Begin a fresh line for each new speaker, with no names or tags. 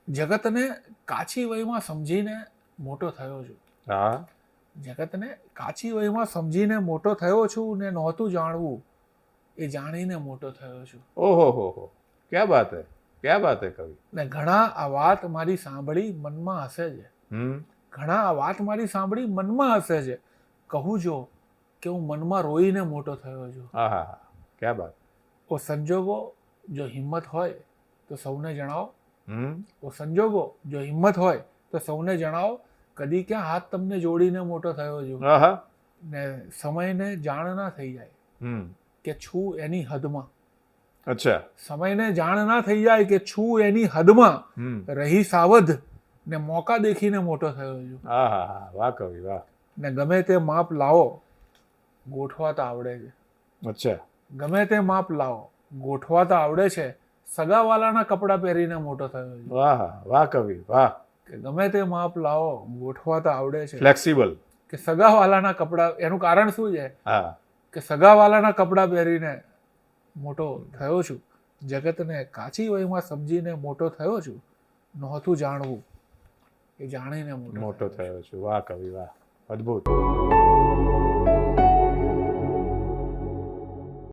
જગતને કાચી વયમાં સમજીને મોટો થયો છું.
હા.
જગતને કાચી વયમાં સમજીને મોટો થયો છું ને નહોતું જાણવું એ જાણીને મોટો થયો છું.
ઓહો હો, ક્યાં બાત હે, ક્યાં બાત હે કવિ.
ને ઘણા આ વાત મારી સાંભળી મનમાં હસે છે. ઘણા આ વાત મારી સાંભળી મનમાં હસે છે. કહું જો કે હું મનમાં રોઈને મોટો થયો છું.
હા હા હા, ક્યાં બાત.
ઓ સંજોગો જો હિંમત હોય તો સૌને જણાવો. ઓ સંજોગો જો હિંમત હોય તો સૌને જણાવો. કદી ક્યાં હાથ તમને જોડીને મોટો થયો છું.
હા.
ને સમયને જાણ ના થઈ જાય કે છું એની હદમાં.
અચ્છા.
સમયને જાણ ના થઈ જાય કે છું એની હદમાં. રહી સાવધ ને મોકા દેખીને મોટો થયો છું.
હા હા હા, વાહ કવિ વાહ.
ને ગમે તે માપ લાવો ગોઠવાતા આવડે છે.
અચ્છા.
ગમે તે માપ લાવો ગોઠવાતા આવડે છે. સગાવાલાના કપડાં પહેરીને મોટો થયો છે.
વાહ વાહ કવિ વાહ.
કે ગમે તે માપ લાવો ગોઠવાતા આવડે છે.
ફ્લેક્સિબલ.
કે સગાવાલાના કપડાં, એનું કારણ શું છે
હા.
કે સગાવાલાના કપડાં પહેરીને મોટો થયો છું. જગતને કાચી વયમાં સમજીને મોટો થયો છું. નહોતું જાણવું એ જાણીને મોટો
થયો છું. વાહ કવિ વાહ, અદ્ભુત.